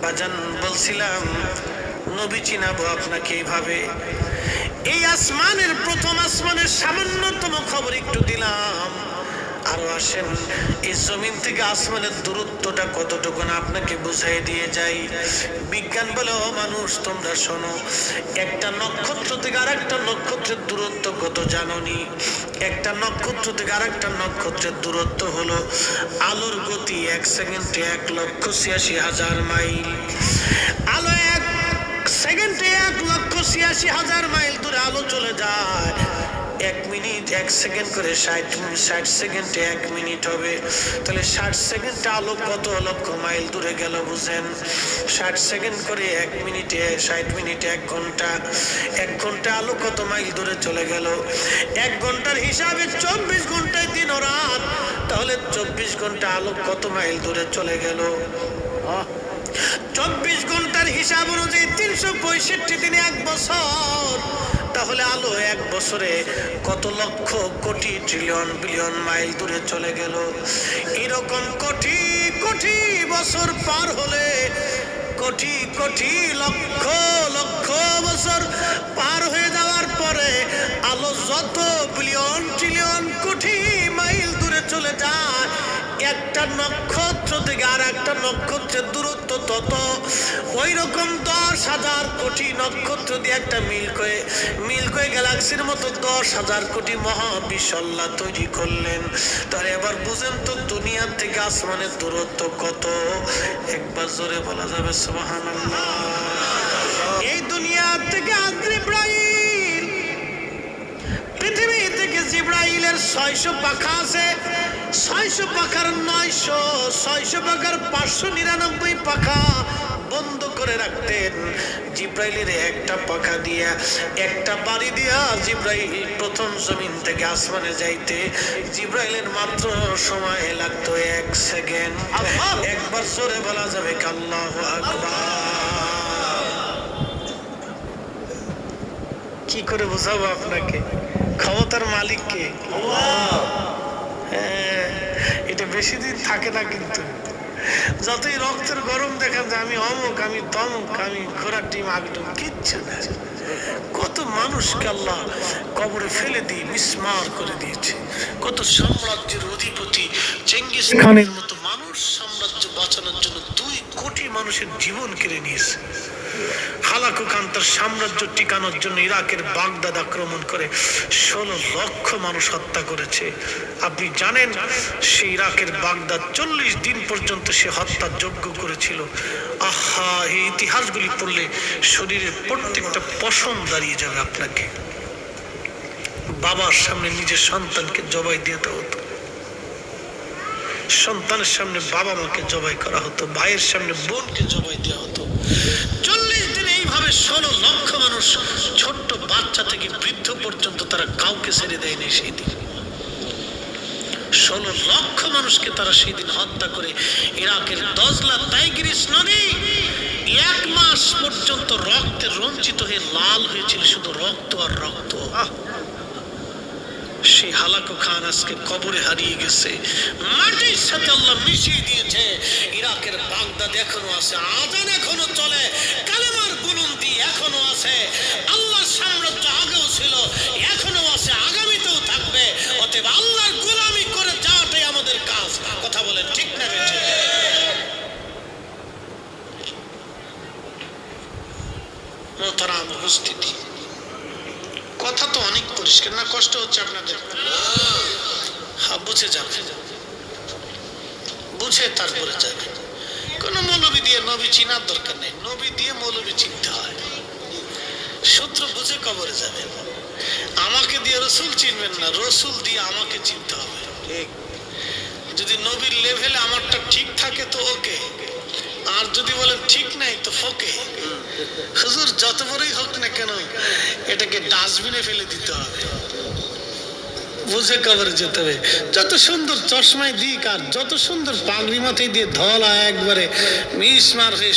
বাজান বলছিলাম নবী চিনাবো আপনাকে এইভাবে। এই আসমানের প্রথম আসমানের সামান্যতম খবর একটু দিলাম, আরো আসেন এই জমিন থেকে আসমানের দূরত্বটা কতটুকু না আপনাকে বুঝাই দিয়ে যাই। বিজ্ঞান বলে ও মানুষ তোমরা শোনো, একটা নক্ষত্র থেকে আরেকটা নক্ষত্রের দূরত্ব কত জানোনি? একটা নক্ষত্র থেকে আরেকটা নক্ষত্রের দূরত্ব হলো আলোর গতি 1 সেকেন্ডে 1,86,000 মাইল। আলো 1 সেকেন্ডে 1,86,000 মাইল দূরে আলো চলে যায়। 1 মিনিট 1 সেকেন্ড করে 60 সেকেন্ডে 1 মিনিট হবে। তাহলে 60 সেকেন্ডে আলো কত লক্ষ মাইল দূরে গেল বুঝেন? 60 সেকেন্ড করে 1 মিনিটে 60 মিনিটে 1 ঘন্টা। 1 ঘন্টা আলো কত মাইল দূরে চলে গেল? 1 ঘন্টার হিসাবে 24 ঘন্টায় দিন ও রাত। তাহলে 24 ঘন্টা আলো কত মাইল দূরে চলে গেল? 24 ঘন্টার হিসাব অনুযায়ী 365 দিনে 1 বছর। তাহলে আলো 1 বছরে কত lakh crore trillion billion mile দূরে চলে গেল? এরকম কোটি কোটি বছর পার হলে, কোটি কোটি লক্ষ লক্ষ বছর পার হয়ে যাওয়ার পরে আলো যত বিলিয়ন ট্রিলিয়ন কোটি মাইল দূরে চলে যায়, একটা নক্ষত্র থেকে আর একটা নক্ষত্রের দূরত্ব তত। ওই রকম 10,000 কোটি নক্ষত্র দিয়ে একটা মিল্কওয়ে গ্যালাক্সির মতো 10,000 কোটি মহাবিশ্ব আল্লাহ তৈরি করলেন। তাহলে এবার বুঝেন তো দুনিয়ার থেকে আসমানের দূরত্ব কত? একবার জোরে বলা যাবে সুবহানাল্লাহ। এই দুনিয়া থেকে জিবরাইল, পৃথিবী থেকে জিবরাইলের 600 পাখা আছে। 600 পাখার 900, 600 পাখার 599 পাখা বন্ধ করে রাখতেন। জিবরাইলের একটা পাখা দিয়া, একটা বাড়ি দিয়া জিবরাইল প্রথম জমিন থেকে আসমানে যাইতে জিবরাইলের মাত্র সময় লাগতো 1 সেকেন্ড। একবার জোরে বলা যাবে আল্লাহু আকবার। কি করে বোঝাবো আপনাকে? ক্ষমতার মালিক কে? আল্লাহ। হ্যাঁ, এটা বেশি দিন থাকে না কিন্তু। যতই রক্তের গরম দেখেন যে আমি অমুক, আমি তমুক, আমি ঘোড়ার ডিম আগডুম, কিচ্ছু না। কত মানুষকে আল্লাহ কবরে ফেলে দিয়ে মিসমার করে দিয়েছে। কত সাম্রাজ্যের অধিপতি চেঙ্গিস খানের মতো মানুষ সাম্রাজ্য বাঁচানোর জন্য 2 কোটি মানুষের জীবন কেড়ে নিয়েছে। হালাকু খান তার সাম্রাজ্য টিকানোর জন্য ইরাকের বাগদাদ আক্রমণ করে 16 লক্ষ মানুষ হত্যা করেছে। আপনি জানেন সে ইরাকের বাগদাদ 40 দিন পর্যন্ত সে হত্যার যজ্ঞ করেছিল। আহা, এই ইতিহাসগুলি পড়লে শরীরের প্রত্যেকটা পশম দাঁড়িয়ে যাবে আপনাকে। বাবার সামনে নিজের সন্তানকে জবাই দিতে হতো, সন্তানের সামনে বাবা মাকে জবাই করা হতো, ভাইয়ের সামনে বোনকে জবাই দেওয়া হতো। 40 দিনে এইভাবে 16 লক্ষ মানুষ, ছোট্ট বাচ্চা থেকে বৃদ্ধ পর্যন্ত তারা কাউকে ছেড়ে দেয়নি। সেই দিন 16 লক্ষ মানুষকে তারা সেই দিন হত্যা করে ইরাকের দজলা টাইগ্রিস নদী 1 মাস পর্যন্ত রক্তে রঞ্জিত হয়ে লাল হয়েছিল, শুধু রক্ত আর রক্ত। সেই হালাকু খান আজকে কবরে হারিয়ে গেছে, মাটির সাথে আল্লাহ মিশিয়ে দিয়েছে। ইরাকের বাগদাদ এখনো আছে, আজান এখনো চলে, কালেমার বুলন্দি এখনো আছে। আল্লাহর সাম্রাজ্য আগেও ছিল, এখনো আছে, আগামীতেও থাকবে। অতএব আল্লাহর গোলামি করে যাওয়াটাই আমাদের কাজ। কথা বলেন ঠিক না বেঠিক? মোহতারাম উপস্থিতি, কথা তো অনেক পরিষ্কার না? কষ্ট হচ্ছে আপনাদের? হ্যাঁ, বুঝে যাবে, বুঝে তারপরে যাবে। কোন মৌলবী দিয়ে নবী চিনার দরকার নেই, নবী দিয়ে মৌলবী চিনতে হয়। সূত্র বুঝে কবরে যাবে। আমাকে দিয়ে রসুল চিনবেন না, রসুল দিয়ে আমাকে চিনতে হবে। যদি নবীর লেভেলে আমারটা ঠিক থাকে তো ওকে, আর যদি বলেন ঠিক নাই তো ফোকে। হুজুর যত বড়ই হোক না কেন এটাকে ডাস্টবিনে ফেলে দিতে হবে, বুঝে কবরে যেতে হবে। যত সুন্দর চশমায় দিক আর যত সুন্দর পাগড়ি মাথায় দিয়ে ধলা একবারে মিসমার হয়ে